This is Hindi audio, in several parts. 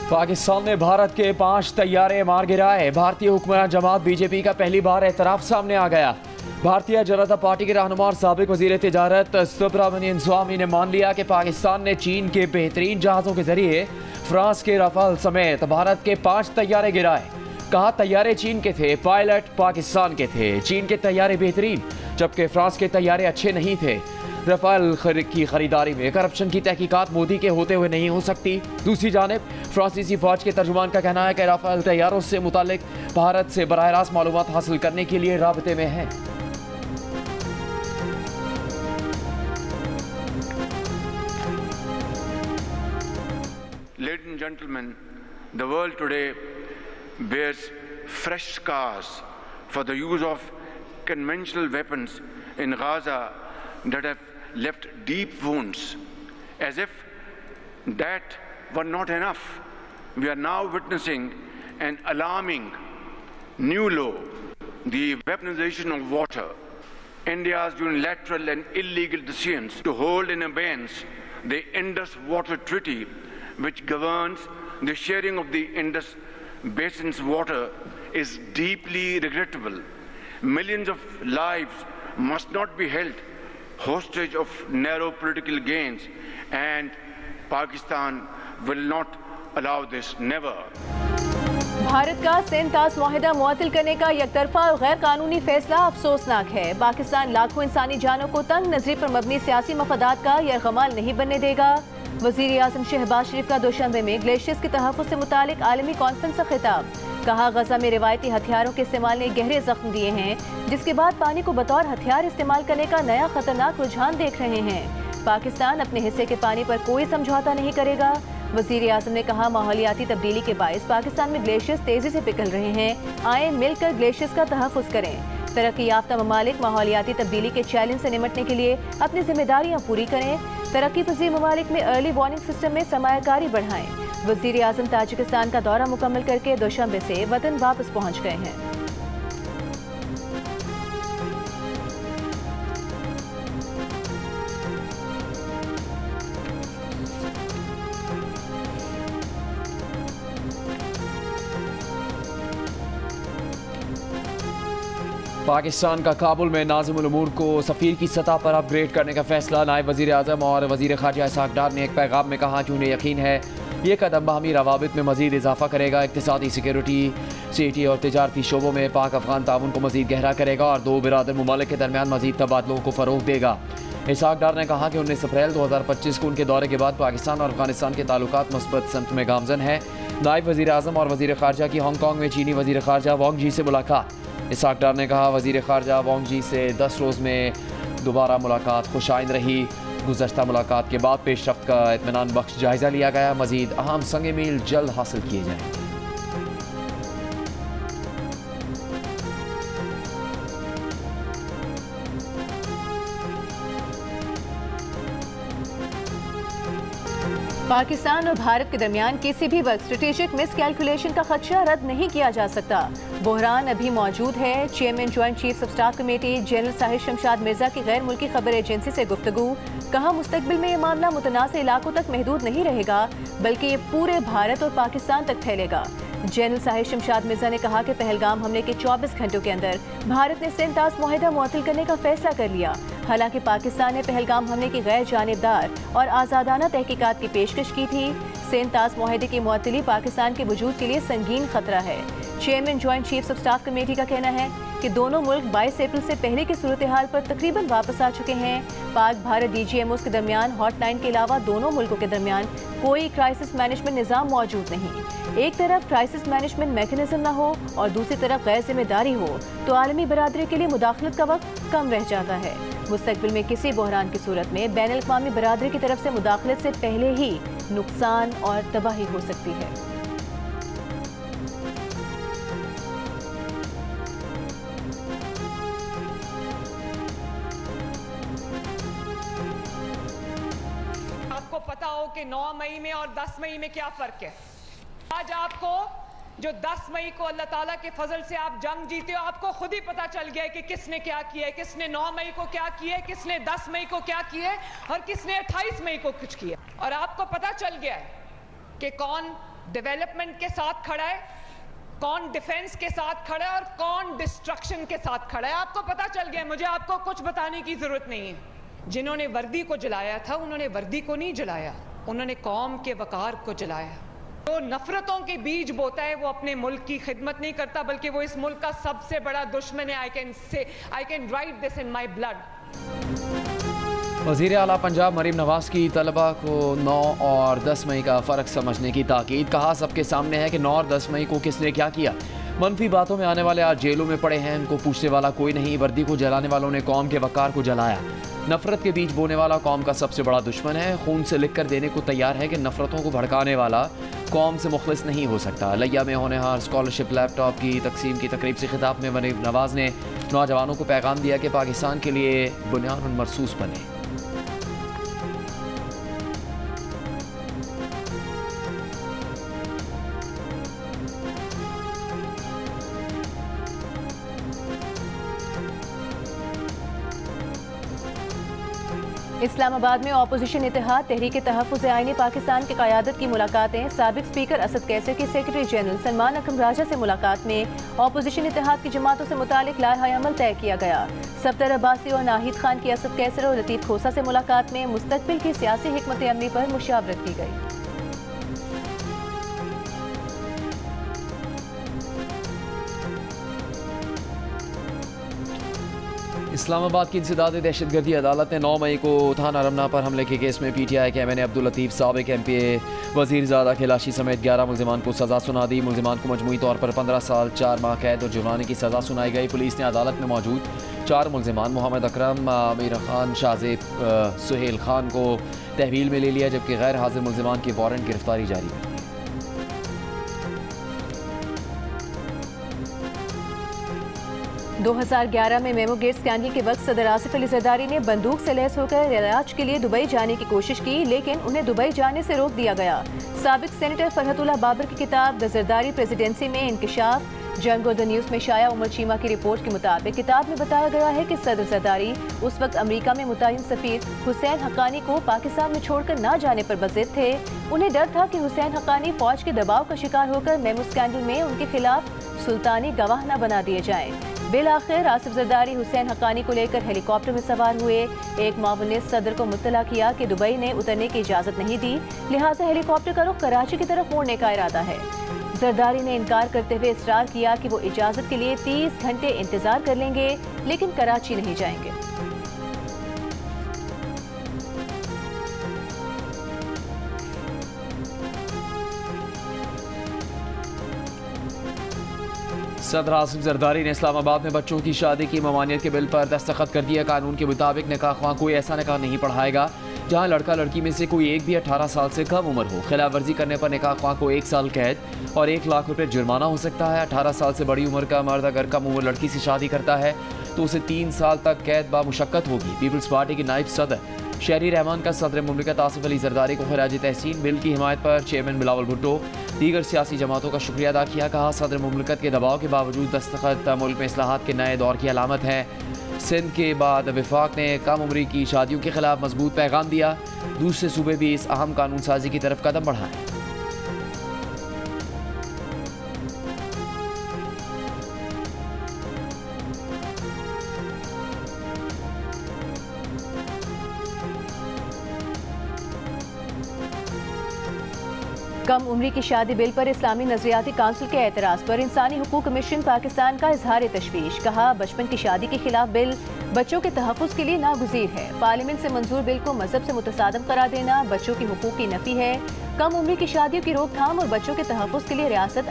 पाकिस्तान ने भारत के 5 तैयारे मार गिराए। भारतीय हुक्मरान जमात बीजेपी का पहली बार एतराफ सामने आ गया। भारतीय जनता पार्टी के रहनुमा और साबिक वजीर तिजारत सुब्रमण्यम स्वामी ने मान लिया कि पाकिस्तान ने चीन के बेहतरीन जहाज़ों के जरिए फ्रांस के राफेल समेत भारत के 5 तैयारे गिराए। कहा तैयारे चीन के थे, पायलट पाकिस्तान के थे। चीन के तैयारे बेहतरीन जबकि फ्रांस के तैयारे अच्छे नहीं थे। राफेल की खरीदारी में करप्शन की तहकीकात मोदी के होते हुए नहीं हो सकती। दूसरी जानिब फ्रांसीसी फौज के तर्जुमान का कहना है कि राफेल तैयारों से मुतालिक भारत से बराह रास्त मालूमात हासिल करने के लिए राबते में है। Ladies and gentlemen, the world today bears fresh scars for the use of conventional weapons in Gaza that have left deep wounds. As if that were not enough, we are now witnessing an alarming new law, the weaponization of water. India's unilateral and illegal decisions to hold in abeyance the Indus Water Treaty, which governs the sharing of the Indus Basin's water, is deeply regrettable. Millions of lives must not be held hostage of narrow political gains, and Pakistan will not allow this, never. Bharat का सेंतास मुआहिदा मुअत्तल करने का एकतरफा और गैर कानूनी फैसला अफसोसनाक है। पाकिस्तान लाखों इंसानी जानों को तंग नजरी पर मबनी सियासी मफादात का यरगमाल नहीं बनने देगा। वज़ीर आज़म शहबाज शरीफ का दोशंबे में ग्लेशियर्स के तहफ़्फ़ुज़ से मुतालिक आलमी कॉन्फ्रेंस का खिताब। कहा गजा में रिवायती हथियारों के इस्तेमाल ने गहरे जख्म दिए हैं, जिसके बाद पानी को बतौर हथियार इस्तेमाल करने का नया खतरनाक रुझान देख रहे हैं। पाकिस्तान अपने हिस्से के पानी पर कोई समझौता नहीं करेगा। वज़ीर आज़म ने कहा माहौलियाती तब्दीली के बायस पाकिस्तान में ग्लेशियर्स तेजी से पिघल रहे हैं। आए मिलकर ग्लेशियर्स का तहफ़्फ़ुज़ करें। तरक्की याफ्ता ममालिक माहौलियाती तब्दीली के चैलेंज से निमटने के लिए अपनी जिम्मेदारियां पूरी करें। तरक्की पजीर ममालिक में अर्ली वार्निंग सिस्टम में सरमायाकारी बढ़ाएं। वज़ीर आज़म ताजिकिस्तान का दौरा मुकम्मल करके दोशंबे से वतन वापस पहुँच गए हैं। पाकिस्तान का काबुल में नाज़िमुल उमूर को सफ़ीर की सतह पर अपग्रेड करने का फैसला। नायब वज़ीर आज़म और वज़ीर ख़ारजा इसहाक़ डार ने एक पैगाम में कहा कि उन्हें यकीन है ये कदम बाहमी रवाबित में मज़ीद इजाफ़ा करेगा, इक़्तिसादी, सिक्योरिटी, सिटी और तिजारती शोबों में पाक अफ़गान ताउन को मज़ीद गहरा करेगा और दो बिरादर ममालिक के दरमियान मज़ीद तबादलों को फ़रोग़ देगा। इसहाक़ डार ने कहा कि 19 अप्रैल 2025 को उनके दौरे के बाद पाकिस्तान और अफ़गानिस्तान के ताल्लुकात मुस्बत समत में गामज़न है। नायब वज़ीर आज़म और वज़ीर ख़ारजा की हांगकॉन्ग में चीनी वज़ीर ख़ारजा वांग जी से मुलाकात। इसहाक़ डार ने कहा वज़ीर ख़ारजा वांग जी से 10 रोज़ में दोबारा मुलाकात खुशाइंद रही। गुज़श्ता मुलाकात के बाद पेशरफ्त का इत्मीनान बख्श जायज़ा लिया गया। मज़ीद अहम संग मील जल्द हासिल किए जाएंगे। पाकिस्तान और भारत के दरमियान किसी भी वक्त स्ट्रेटेजिक मिसकैलकुलेशन का खदशा रद्द नहीं किया जा सकता। बहरान अभी मौजूद है। Chairman joint chiefs of staff committee general Sahir Shamshad Mirza की गैर मुल्की खबर एजेंसी से गुफ्तगू। कहा मुस्तकबिल में ये मामला मुतनाज़ इलाकों तक महदूद नहीं रहेगा, बल्कि ये पूरे भारत और पाकिस्तान तक फैलेगा। जनरल साहिर शमशाद मिर्जा ने कहा कि पहलगाम हमले के 24 घंटों के अंदर भारत ने सेंतास मुआहिदा मुअत्तल करने का फैसला कर लिया। हालांकि पाकिस्तान ने पहलगाम हमले की गैर जानिबदार और आज़ादाना तहकीकात की पेशकश की थी। सेंतास मुआहिदे की मुअत्तली पाकिस्तान के वजूद के लिए संगीन खतरा है। Chairman joint chiefs of staff committee का कहना है कि दोनों मुल्क 22 अप्रैल से पहले की सूरत हाल पर तकरीबन वापस आ चुके हैं। पाक भारत DGMOs के दरमियान हॉटलाइन के अलावा दोनों मुल्कों के दरमियान कोई क्राइसिस मैनेजमेंट निज़ाम मौजूद नहीं। एक तरफ क्राइसिस मैनेजमेंट मैकेनिज्म न हो और दूसरी तरफ गैर जिम्मेदारी हो तो आलमी बरादरी के लिए मुदाखलत का वक्त कम रह जाता है। मुस्तकबिल में किसी बहरान की सूरत में बैन अल-अक़वामी बरादरी की तरफ से मुदाखलत से पहले ही नुकसान और तबाही हो सकती है। आपको पता हो कि 9 मई में और 10 मई में क्या फ़र्क है। आज आपको जो 10 मई को अल्लाह ताला के फजल से आप जंग जीते हो, आपको खुद ही पता चल गया है कि किसने क्या किया है, किसने 9 मई को क्या किया है, किसने 10 मई को क्या किया है और किसने 28 मई को कुछ किया। और आपको पता चल गया है कि कौन डेवलपमेंट के साथ खड़ा है, कौन डिफेंस के साथ खड़ा है और कौन डिस्ट्रक्शन के साथ खड़ा है। आपको पता चल गया, मुझे आपको कुछ बताने की जरूरत नहीं है। जिन्होंने वर्दी को जलाया था उन्होंने वर्दी को नहीं जलाया, उन्होंने कौम के वकार को जलाया। जो नफरतों के बीज बोता है वो अपने मुल्क की खिदमत नहीं करता, बल्कि वो इस मुल्क का सबसे बड़ा दुश्मन है। I can write this in my blood. वज़ीर आला पंजाब मरीम नवाज की तलबा को 9 और 10 मई का फ़र्क समझने की ताकीद। कहा सबके सामने है कि 9 और 10 मई को किसने क्या किया। मनफी बातों में आने वाले आज जेलों में पड़े हैं, इनको पूछने वाला कोई नहीं। वर्दी को जलाने वालों ने कौम के वकार को जलाया। नफरत के बीज बोने वाला कौम का सबसे बड़ा दुश्मन है। खून से लिख कर देने को तैयार है कि नफरतों को भड़काने वाला कौम से मुखलिस नहीं हो सकता। लिया में होनहार स्कॉलरशिप लैपटॉप की तकसीम की तकरीब से खिताब में मरीम नवाज ने नौजवानों को पैगाम दिया कि पाकिस्तान के लिए बुनियाद मरसूस बने। इस्लामाबाद में अपोजिशन इत्तेहाद तहरीक तहफ़्फ़ुज़ आईनी पाकिस्तान की क़यादत की मुलाकातें। साबिक़ स्पीकर असद कैसर की सेक्रेटरी जनरल सलमान अकरम राजा से मुलाकात में अपोजिशन इत्तेहाद की जमातों से मुतालिक लाहा अमल तय किया गया। सफदर अब्बासी और नाहिद खान की असद कैसर और लतीफ़ खोसा से मुलाकात में मुस्तक़बिल की सियासी हिकमत अमली पर मुशावरत की गई। इस्लामाबाद की इंसदाद दहशतगर्दी अदालत ने 9 मई को थाना रमना पर हमले के केस में PTI के MN अब्दुल लतीफ़ साबिक़ MPA वज़ीरज़ादा खिलाशी समेत 11 मुल्ज़िमान को सज़ा सुना दी। मुल्ज़िमान को मजमूई तौर पर 15 साल 4 माह कैद और जुर्माने की सज़ा सुनाई गई। पुलिस ने अदालत में मौजूद 4 मुल्ज़िमान मोहम्मद अकरम, आमिर खान, शाहज़ेब, सुहेल खान को तहवील में ले लिया, जबकि गैर हाजिर मुल्ज़िमान की वारंट गिरफ्तारी जारी है। 2011 में मेमो गेट स्कैंडल के वक्त सदर आसिफ अली जरदारी ने बंदूक से लैस होकर इलाज के लिए दुबई जाने की कोशिश की, लेकिन उन्हें दुबई जाने से रोक दिया गया। साबिक सेनेटर फरहतुल्लाह बाबर की किताब द जरदारी प्रेसिडेंसी में इंकशाफ जंग और द न्यूज़ में शाया उमर चीमा की रिपोर्ट के मुताबिक किताब में बताया गया है कि सदर जरदारी उस वक्त अमेरिका में मुतय्यन सफीर हुसैन हक्कानी को पाकिस्तान में छोड़कर ना जाने पर बज़िद थे। उन्हें डर था कि हुसैन हक्कानी फौज के दबाव का शिकार होकर मेमो स्कैंडल में उनके खिलाफ सुल्तानी गवाह न बना दिए जाएं। बिलाखिर आसिफ जरदारी हुसैन हक्कानी को लेकर हेलीकॉप्टर में सवार हुए। एक मामून ने सदर को मुत्तला किया कि दुबई ने उतरने की इजाज़त नहीं दी, लिहाजा हेलीकॉप्टर का रुख कराची की तरफ मोड़ने का इरादा है। जरदारी ने इनकार करते हुए इसरार किया कि वो इजाज़त के लिए 30 घंटे इंतजार कर लेंगे, लेकिन कराची नहीं जाएंगे। सदर आसिफ जरदारी ने इस्लामाबाद में बच्चों की शादी की ममानियत के बिल पर दस्तखत कर दिया। कानून के मुताबिक निकाह ख्वाह कोई ऐसा निकाह नहीं पढ़ाएगा जहां लड़का लड़की में से कोई एक भी 18 साल से कम उम्र हो। खिलाफ वर्जी करने पर निकाह ख्वाह को 1 साल कैद और 1 लाख रुपए जुर्माना हो सकता है। 18 साल से बड़ी उम्र का मर्द अगर कम उम्र लड़की से शादी करता है तो उसे 3 साल तक कैद बामुशक्कत होगी। पीपल्स पार्टी के नायब सदर शहरी रहमान का सदर मुमलिकत आसिफ अली जरदारी को खराज तहसीन। बिल की हिमायत पर चेयरमैन बिलावल भुट्टो दीगर सियासी जमातों का शुक्रिया अदा किया। कहा सदर मुमलिकत के दबाव के बावजूद दस्तखत मुल्क में इस्लाहात के नए दौर की अलामत है। सिंध के बाद विफाक ने कम उम्री की शादियों के खिलाफ मजबूत पैगाम दिया। दूसरे सूबे भी इस अहम कानून साजी की तरफ कदम बढ़ाएं। कम उम्री की शादी बिल पर इस्लामी नजरियाती काउंसिल के एतराज़ पर इंसानी हुकूक कमीशन पाकिस्तान का इजहार तशवीश। कहा बचपन की शादी के खिलाफ बिल बच्चों के तहफ़्फ़ुज़ के लिए नागुज़ीर है। पार्लियामेंट से मंजूर बिल को मजहब से मुतसादम करार देना बच्चों की हुकूक की नफ़ी है। कम उम्री की शादियों की रोकथाम और बच्चों के तहफ़्फ़ुज़ के लिए रियासत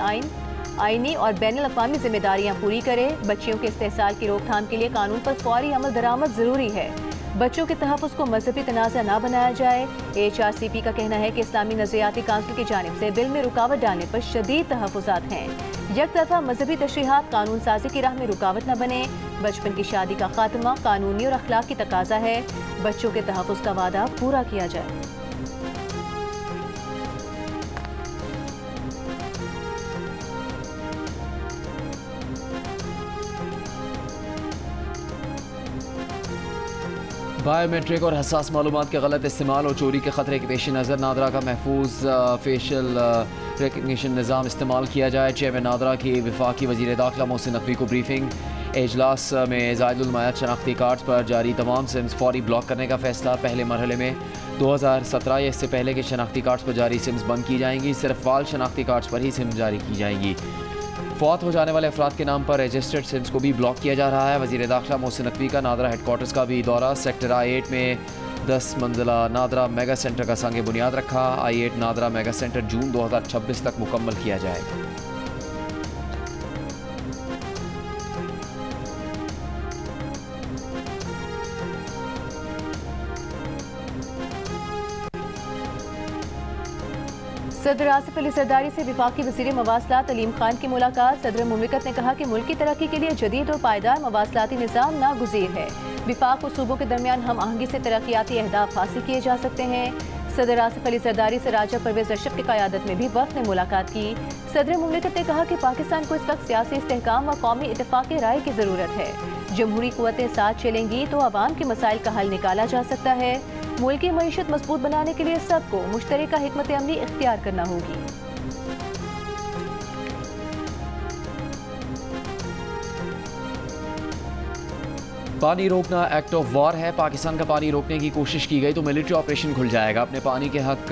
आईनी और बैनुल अक़वामी जिम्मेदारियाँ पूरी करे। बच्चियों के इस्तेहसाल की रोकथाम के लिए कानून पर फौरी अमल दरामद ज़रूरी है। बच्चों के तहफ़्फ़ुज़ को मजहबी तनाज़ा न बनाया जाए। HRCP का कहना है कि इस्लामी नजरियाती काउंसिल की जानिब से बिल में रुकावट डालने पर शदीद तहफ़्फ़ुज़ात हैं। यकतरफ़ा मजहबी तशरीहात कानून साजी की राह में रुकावट न बने। बचपन की शादी का खात्मा कानूनी और अखलाकी तकाजा है। बच्चों के तहफ़्फ़ुज़ का वादा पूरा किया जाए। बायोमेट्रिक और हसास मालूमात के गलत इस्तेमाल और चोरी के खतरे के पेश नज़र नादरा का महफूज फेशियल रिकग्निशन निज़ाम इस्तेमाल किया जाए। चेयरमैन नादरा की वफाकी वज़ीर दाखिला मोहसिन नकवी को ब्रीफिंग। इजलास में ज़ायदुल मयाद शनाख्ती कार्ड्स पर जारी तमाम सिम्स फौरी ब्लॉक करने का फैसला। पहले मरहले में 2017 या इससे पहले के शनाख्ती कार्ड्स पर जारी सिम्स बंद की जाएंगी। सिर्फ वाल शनाख्ती कार्ड्स पर ही सिम जारी की जाएंगी। फौत हो जाने वाले अफराद के नाम पर रजिस्टर्ड सिम्स को भी ब्लॉक किया जा रहा है। वज़ीर दाखिला मोहसिन नकवी का नादरा हेडक्वार्टर्स का भी दौरा। सेक्टर I-8 में 10 मंजिला नादरा मेगा सेंटर का संग बुनियाद रखा। I-8 नादरा मेगा सेंटर जून 2026 तक मुकम्मल किया जाएगा। सदर आसिफ अली जरदारी से वफाकी वज़ीर मवासलात अलीम खान की मुलाकात। सदर मुमलिकत ने कहा कि मुल्क की तरक्की के लिए जदीद और पायदार मवासलाती निज़ाम नागुज़ीर है। विफाक और सूबों के दरमियान हम आहंगी से तरक्याती अहदाफ हासिल किए जा सकते हैं। सदर आसिफ अली जरदारी से राजा परवेज़ अशरफ की क़यादत में भी वफ़द ने मुलाकात की। सदर मुमलिकत ने कहा कि पाकिस्तान को इस वक्त सियासी इस्तेहकाम व कौमी इत्तेफाक राय की ज़रूरत है। जमहूरी क़ुव्वतें साथ चलेंगी तो आवाम के मसाइल का हल निकाला जा सकता है। मुल्क की मईशत मजबूत बनाने के लिए सबको मुश्तरका हिकमत अमली इख्तियार करना होगी। पानी रोकना एक्ट ऑफ वार है। पाकिस्तान का पानी रोकने की कोशिश की गई तो मिलिट्री ऑपरेशन खुल जाएगा। अपने पानी के हक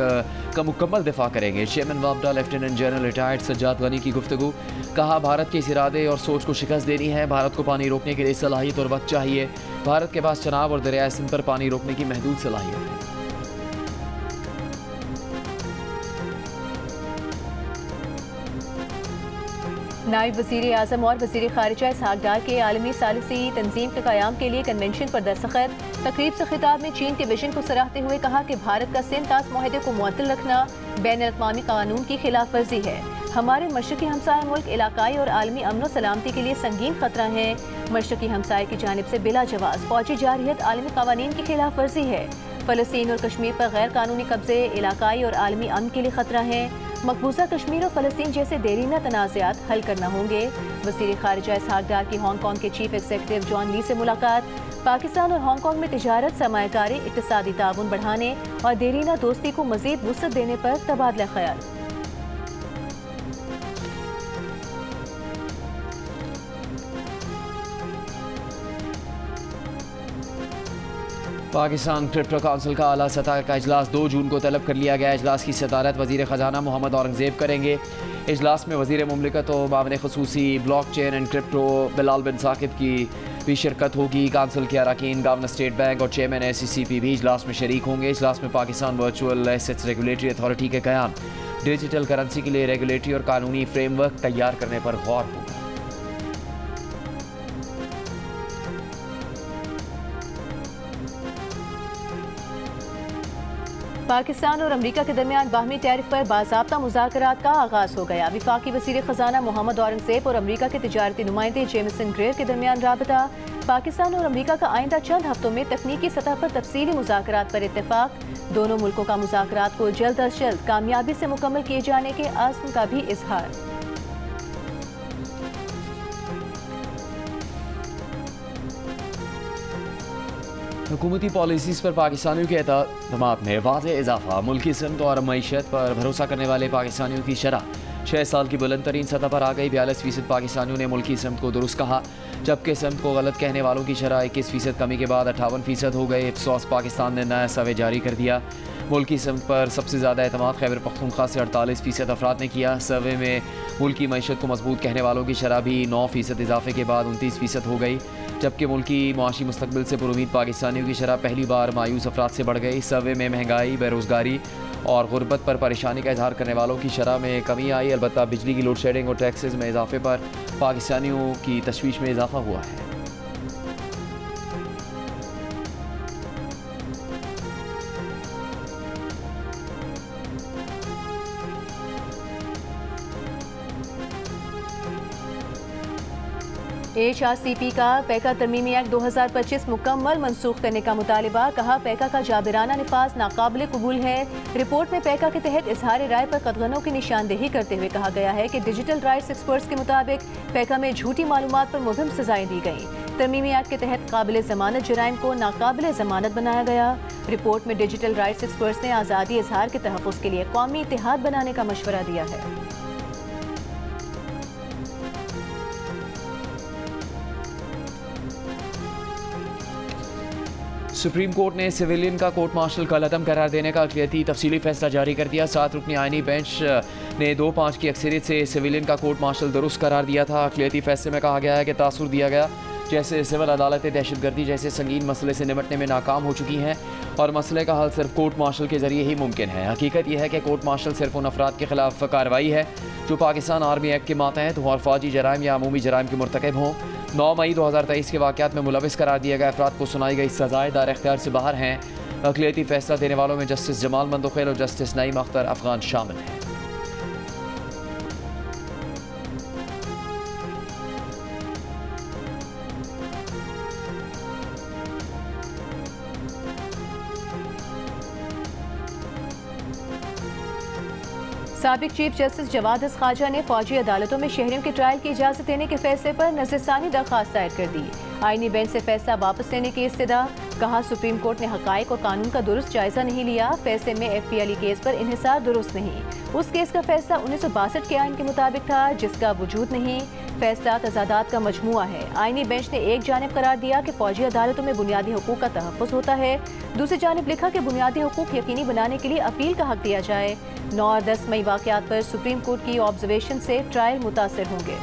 का मुकम्मल दिफा करेंगे। चेयरमैन वापडा lieutenant general retired Sajjad Ghani की गुफ्तगू। कहा भारत के इस इरादे और सोच को शिकस्त देनी है। भारत को पानी रोकने के लिए सलाहियत और वक्त चाहिए। भारत के पास चनाब और दरियाए सिंध पर पानी रोकने की महदूद सलाहियत है। नायब वज़ीर आज़म और वज़ीर ख़ारिजा इसहाक़ डार के आलमी सालिसी तंजीम के क़याम के लिए कन्वेंशन पर दस्तखत। तकरीब से खिताब में चीन के विजन को सराहते हुए कहा कि भारत का सिंध तास मुआहदे को मुअत्तल रखना बैनुल-अक़वामी कानून की खिलाफ वर्जी है। हमारे मशरक़ी हमसाया मुल्क इलाकाई और आलमी अमन व सलामती के लिए संगीन खतरा है। मशरक़ी हमसाये की जानिब से बिला जवाज़ फ़ौजी जारियत आलमी क़वानीन की खिलाफ वर्जी है। फ़लस्तीन और कश्मीर पर गैर कानूनी कब्ज़े इलाकाई और आलमी अमन के लिए खतरा है। मकबूजा कश्मीर और फ़लस्तीन जैसे देरीना तनाज़ात हल करना होंगे। वज़ीर ख़ारिजा इसहाक़ डार की हांगकांग के चीफ एग्जीक्यूटिव जॉन ली से मुलाकात। पाकिस्तान और हांगकांग में तिजारत, सरमायाकारी, इक़्तिसादी ताउन बढ़ाने और देरीना दोस्ती को मज़ीद वुसअत देने पर तबादला ख्याल। पाकिस्तान क्रिप्टो काउंसिल का आला सतह का इजलास 2 जून को तलब कर लिया गया। इजलास की सदारत वज़ीर ख़जाना मोहम्मद औरंगज़ेब करेंगे। इजलास में वज़ीर मुमलिकत और मामले ख़ुसूसी block chain and crypto Bilal bin Saqib की भी शिरकत होगी। काउंसिल के अरकान, गवर्नर स्टेट बैंक और चेयरमैन SCCP भी इजलास में शरीक होंगे। इजलास में Pakistan virtual assets regulatory authority के क़याम, डिजिटल करेंसी के लिए रेगुलेटरी और कानूनी फ्रेमवर्क तैयार करने पर गौर होगा। पाकिस्तान और अमरीका के दरमियान बाहमी टैरिफ पर बाज़ाब्ता मुज़ाकरात का आगाज़ हो गया। विफाकी वज़ीर ख़जाना मोहम्मद औरंगज़ेब और अमरीका के तिजारती नुमाइंदे जेमिसन ग्रेयर के दरमियान राबता। पाकिस्तान और अमरीका का आइंदा चंद हफ्तों में तकनीकी सतह पर तफसीली मुज़ाकरात पर इत्तेफाक। दोनों मुल्कों का मुज़ाकरात को जल्द अज जल्द कामयाबी से मुकम्मल किए जाने के आज़म का भी इजहार। हुकूमती पॉलिसीज़ पर पाकिस्तानियों के एतमाद में वाज़ेह इजाफा। मुल्की सिमत और मईशत पर भरोसा करने वाले पाकिस्तानियों की शरह 6 साल की बुलंद तरीन सतह पर आ गई। 42% पाकिस्तानियों ने मुल्की सिमत को दुरुस्त कहा, जबकि सिमत को गलत कहने वालों की शरह 21% कमी के बाद 58% हो गए। इप्सोस पाकिस्तान ने नया सर्वे जारी कर दिया। मुल्की सिमत पर सबसे ज़्यादा एतमाद खैबर पख्तूनख्वा से 48% अफराद ने किया। सर्वे में मुल्की मईशत को मजबूत कहने वालों की शरह भी 9% इजाफे के बाद 29% हो गई, जबकि मुल्की मुआशी मुस्तकबिल से पुरुमीद पाकिस्तानियों की शरह पहली बार मायूस अफराद से बढ़ गई। सर्वे में महंगाई, बेरोज़गारी और गुर्बत पर परेशानी का इजहार करने वालों की शरह में कमी आई। अलबत्ता बिजली की लोड शेडिंग और टैक्सेस में इजाफे पर पाकिस्तानियों की तशवीश में इजाफा हुआ है। HRCP का पैका तरमीमी एक्ट 2025 मुकम्मल मनसूख करने का मुतालिबा। कहा पैका का जाबिराना निफाज नाकाबिल कबूल है। रिपोर्ट में पैका के तहत इजहार राय पर कदगनों की निशानदेही करते हुए कहा गया है कि डिजिटल राइट्स एक्सपर्ट्स के मुताबिक पैका में झूठी मालूमात पर मुहिम सजाएं दी गई। तरमीमी एक्ट के तहत काबिल जमानत जराइम को नाकाबिल जमानत बनाया गया। रिपोर्ट में डिजिटल राइट्स एक्सपर्ट्स ने आज़ादी इजहार के तहफ़्फ़ुज़ के लिए कौमी इत्तेहाद बनाने का मशवरा दिया है। सुप्रीम कोर्ट ने सिविलियन का कोर्ट मार्शल कल अदम करार देने का अक़लियती तफसीली फैसला जारी कर दिया। 7 रुकनी आईनी बेंच ने 2-5 की अक्सरियत से सिविलियन का कोर्ट मार्शल दुरुस्त करार दिया था। अक़लियती फैसले में कहा गया है कि तासुर दिया गया जैसे सिविल अदालतें दहशतगर्दी जैसे संगीन मसले से निपटने में नाकाम हो चुकी हैं और मसले का हल सिर्फ कोर्ट मार्शल के जरिए ही मुमकिन है। हकीकत यह है कि कोर्ट मार्शल सिर्फ उन अफराद के खिलाफ कार्रवाई है जो पाकिस्तान आर्मी एक्ट के मातहत हों और फौजी जराइम या अमूमी जराइम के मुर्तकब हों। 9 मई 2023 के वाक़यात में मुलविस करार दिए गए अफराद को सुनाई गई सज़ाएं दायर इख्तियार से बाहर हैं। अक़लियती फैसला देने वालों में जस्टिस जमाल मंदोखेल और जस्टिस नईम अख्तर अफगान शामिल हैं। साबिक चीफ जस्टिस जवाद हसन ख्वाजा ने फौजी अदालतों में शहरियों के ट्रायल की इजाज़त देने के फैसले पर नज़रसानी दरख्वास्त दायर कर दी। आईनी बेंच से फैसला वापस लेने की इस्तदा। कहा सुप्रीम कोर्ट ने हक़ाइक़ और कानून का दुरुस्त जायजा नहीं लिया। फैसले में FPLE केस पर इन्हिसार दुरुस्त नहीं। उस केस का फैसला 1962 के आइन के मुताबिक था जिसका वजूद नहीं। फैसला तजादात का मजमुआ है। आईनी बेंच ने एक जानिब करार दिया कि फौजी अदालतों में बुनियादी हुकूक का तहफ़्फ़ुज़ होता है। दूसरी जानिब लिखा कि बुनियादी हुकूक यकीनी बनाने के लिए अपील का हक दिया जाए। 9 और 10 मई वाक़यात पर सुप्रीम कोर्ट की ऑब्जर्वेशन से ट्रायल मुतासिर होंगे।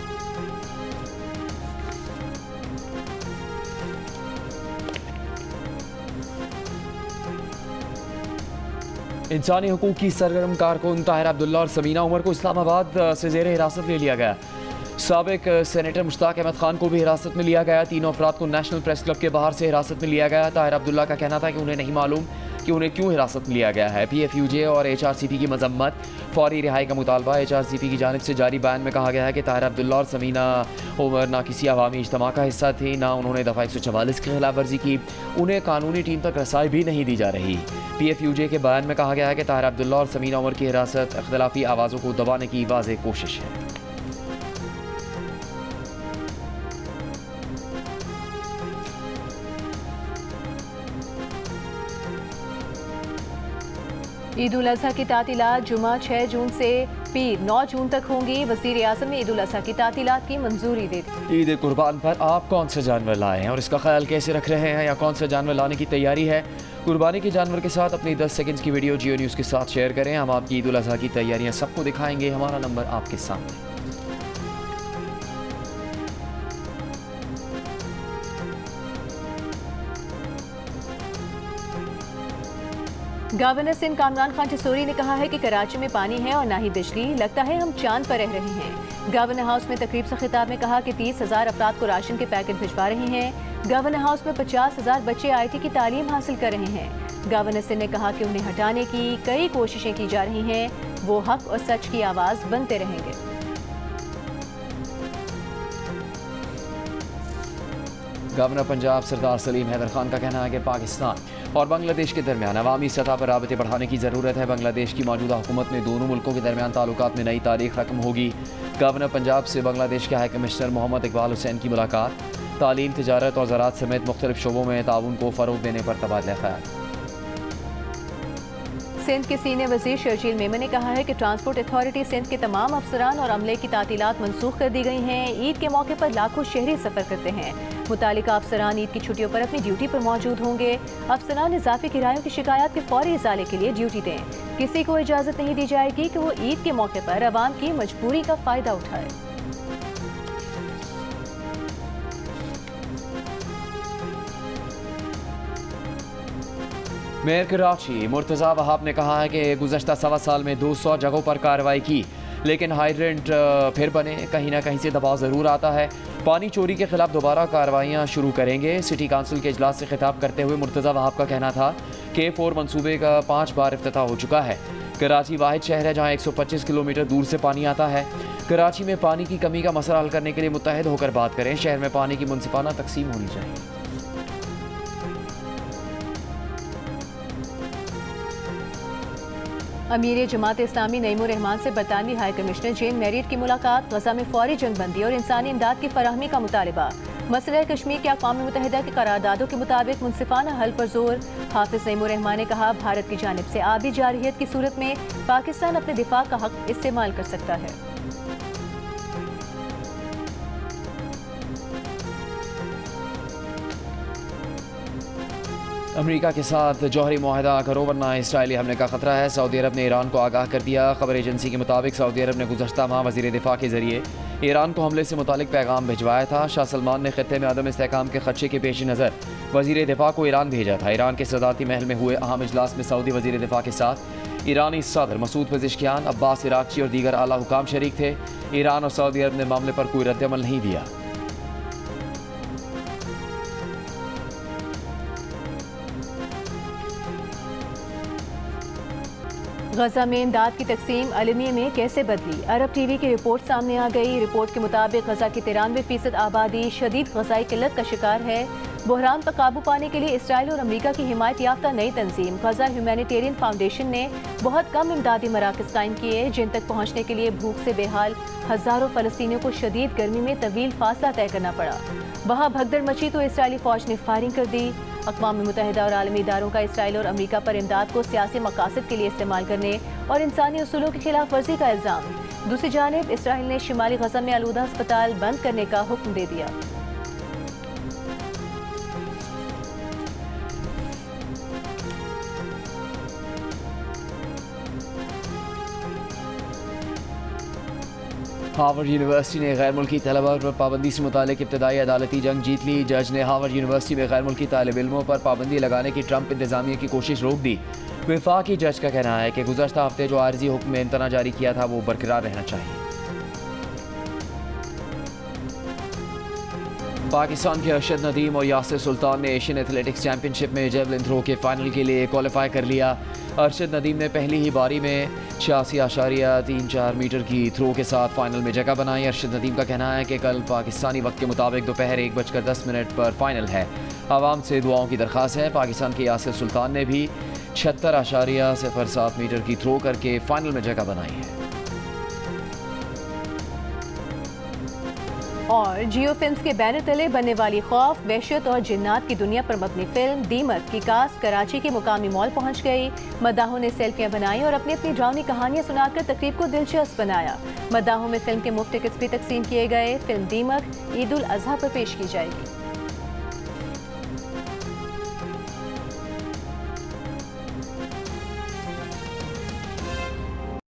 इंसानी हुकूक की सरगर्म कारकुन ताहिर अब्दुल्ला और समीना उमर को इस्लामाबाद से ज़ेर हिरासत ले लिया गया। साबिक सेनेटर मुश्ताक अहमद खान को भी हिरासत में लिया गया। तीनों अफराद को नेशनल प्रेस क्लब के बाहर से हिरासत में लिया गया। ताहिर अब्दुल्ला का कहना था कि उन्हें नहीं मालूम कि उन्हें क्यों हिरासत में लिया गया है। PFUJ और HRCP की मजम्मत, फौरी रिहाई का मुतालबा। HRCP की जानिब से जारी बयान में कहा गया है कि ताहिर अब्दुल्ला और समीना उमर ना किसी अवामी इज्तिमा का हिस्सा थी, ना उन्होंने दफ़ा 144 की खिलाफ वर्जी की। उन्हें कानूनी टीम तक रसाई भी नहीं दी जा रही। PFUJ के बयान में कहा गया है कि ताहिर अब्दुल्ला और समीना उमर की हिरासत इख्तिलाफी आवाज़ों को दबाने की वाज़ेह कोशिश है। ईद उल अज़हा की तातीलात जुमा 6 जून से पीर 9 जून तक होंगी। वज़ीर आज़म ने ईद उल अज़हा की तातीलात की मंजूरी दे दी। ईद कुर्बान पर आप कौन से जानवर लाए हैं और इसका ख्याल कैसे रख रहे हैं या कौन सा जानवर लाने की तैयारी है? कुर्बानी के जानवर के साथ अपनी 10 सेकंड्स की वीडियो जियो न्यूज़ के साथ शेयर करें। हम आपकी ईद उल अज़हा की तैयारियां सबको दिखाएंगे। हमारा नंबर आपके सामने। गवर्नर सिंध कामरान खान चिसोरी ने कहा है कि कराची में पानी है और ना ही बिजली, लगता है हम चांद पर रह रहे हैं। गवर्नर हाउस में तकरीब से खिताब में कहा कि 30,000 अफराद को राशन के पैकेट भिजवा रहे हैं। गवर्नर हाउस में 50,000 बच्चे IT की तालीम हासिल कर रहे हैं। गवर्नर सिंह ने कहा कि उन्हें हटाने की कई कोशिशें की जा रही हैं, वो हक और सच की आवाज़ बनते रहेंगे। गवर्नर पंजाब सरदार सलीम हैदर खान का कहना है कि पाकिस्तान और बांग्लादेश के दरमियान अवामी सतह पर राबते बढ़ाने की ज़रूरत है। बांग्लादेश की मौजूदा हुकूमत में दोनों मुल्कों के दरमियान ताल्लुकात में नई तारीख रकम होगी। गवर्नर पंजाब से बांग्लादेश के हाई कमिश्नर मोहम्मद इकबाल हुसैन की मुलाकात। तालीम, तिजारत और ज़राअत समेत मुख्तलिफ शोबों में ताउन को फ़रोग़ देने पर तबादला ख्याल। सिंध के सीनियर वज़ीर शर्जील मेमन ने कहा है कि ट्रांसपोर्ट अथॉरिटी सिंध के तमाम अफसरान और अमले की तातीलात मनसूख कर दी गई हैं। ईद के मौके पर लाखों शहरी सफ़र करते हैं। मुतालिका अफसरान ईद की छुट्टियों पर अपनी ड्यूटी पर मौजूद होंगे। अफसरान इजाफी किरायों की शिकायत के फौरी इजाले के लिए ड्यूटी दें। किसी को इजाज़त नहीं दी जाएगी कि वो ईद के मौके पर अवाम की मजबूरी का फ़ायदा उठाए। मेयर कराची मुर्तज़ा वहाब ने कहा है कि गुज़श्ता 1.25 साल में 200 जगहों पर कार्रवाई की, लेकिन हाइड्रेंट फिर बने। कहीं ना कहीं से दबाव ज़रूर आता है। पानी चोरी के खिलाफ दोबारा कार्रवाइयाँ शुरू करेंगे। सिटी काउंसिल के इजलास से खिताब करते हुए मुर्तज़ा वहाब का कहना था कि K4 मनसूबे का 5 बार इफ्तिताह हो चुका है। कराची वाहिद शहर है जहाँ 125 किलोमीटर दूर से पानी आता है। कराची में पानी की कमी का मसला हल करने के लिए मुत्तहिद होकर बात करें। शहर में पानी की मुनसिफाना तकसीम होनी चाहिए। अमीर जमात इस्लामी नईमुर रहमान से बरतानवी हाई कमिश्नर जेन मैरियट की मुलाकात। गजा में फौरी जंगबंदी और इंसानी इमदाद की फराहमी का मुतालबा। मसला कश्मीर के अक़वाम मुत्तहिदा के करारदादों के मुताबिक मुनसिफाना हल पर जोर। हाफिज नईमुर रहमान ने कहा, भारत की जानिब से आबी जारहियत की सूरत में पाकिस्तान अपने दिफा का हक इस्तेमाल कर सकता है। अमेरिका के साथ जौहरी मुआहदा कर ओवरना इसराइली हमले का खतरा है। सऊदी अरब ने ईरान को आगाह कर दिया। खबर एजेंसी के मुताबिक सऊदी अरब ने गुज़श्ता माह वज़ीर दिफा के जरिए ईरान को हमले से मुतालिक पैगाम भिजवाया था। शाह सलमान ने खित्ते में अदम इस्तेहकाम के खदशे के पेश नज़र वज़ीर दिफा को ईरान भेजा था। ईरान के सदारती महल में हुए अहम इजलास में सऊदी वज़ीर दिफा के साथ ईरानी सदर मसूद पेज़ेश्कियान, अब्बास इराक़ची और दीगर आला हुकाम शरीक थे। ईरान और सऊदी अरब ने मामले पर कोई रद्द अमल नहीं दिया। गजा में इमदाद की तकसीम अलमिया में कैसे बदली? अरब टीवी की रिपोर्ट सामने आ गई। रिपोर्ट के मुताबिक गजा की 93% आबादी शदीद गजाई किल्लत का शिकार है। बहरान पर काबू पाने के लिए इसराइल और अमेरिका की हिमायत याफ्ता नई तंजीम गजा ह्यूमैनिटेरियन फाउंडेशन ने बहुत कम इमदादी मराकज़ कायम किए, जिन तक पहुँचने के लिए भूख से बेहाल हज़ारों फ़लस्तीनियों को शदीद गर्मी में तवील फासला तय करना पड़ा। वहाँ भगदड़ मची तो इसराइली फ़ौज ने फायरिंग कर दी। अक़वाम मुत्तहिदा और आलमी इदारों का इसराइल और अमेरिका पर इमदाद को सियासी मकासद के लिए इस्तेमाल करने और इंसानी उसूलों की खिलाफ वर्जी का इल्ज़ाम। दूसरी जानिब इसराइल ने शिमाली गजा में आलूदा अस्पताल बंद करने का हुक्म दे दिया। हार्वर्ड यूनिवर्सिटी ने गैर मुल्की तलबा पर पाबंदी से मुतालिक इब्तदाई अदालती जंग जीत ली। जज ने हार्वर्ड यूनिवर्सिटी में गैर मुल्की तालिब इल्मों पर पाबंदी लगाने की ट्रंप इंतजामिया की कोशिश रोक दी। वफाकी जज का कहना है कि गुज़श्ता हफ्ते जो आर्जी हुक्म में इम्तना जारी किया था वो बरकरार रहना चाहिए। पाकिस्तान के अरशद नदीम और यासिर सुल्तान ने एशियन एथलेटिक्स चैंपियनशिप में जेवलिन थ्रो के फाइनल के लिए क्वालिफाई कर लिया। अरशद नदीम ने पहली ही बारी में 86.34 मीटर की थ्रो के साथ फाइनल में जगह बनाई। अरशद नदीम का कहना है कि कल पाकिस्तानी वक्त के मुताबिक दोपहर 1:10 पर फाइनल है। आवाम से दुआओं की दरख्वास्त है। पाकिस्तान के यासिर सुल्तान ने भी 76.07 मीटर की थ्रो करके फाइनल में जगह बनाई है। और जियो फिल्म्स के बैनर तले बनने वाली खौफ, वहशत और जिन्नात की दुनिया पर मबनी फिल्म दीमक की कास्ट कराची के मुकामी मॉल पहुंच गई। मद्दाहों ने सेल्फियां बनाई और अपनी अपनी ड्रावनी कहानियां सुनाकर तकरीब को दिलचस्प बनाया। मद्दाहों में फिल्म के मुफ्त टिकट्स भी तकसीम किए गए। फिल्म दीमक ईद उल अजहा पर पेश की जाएगी।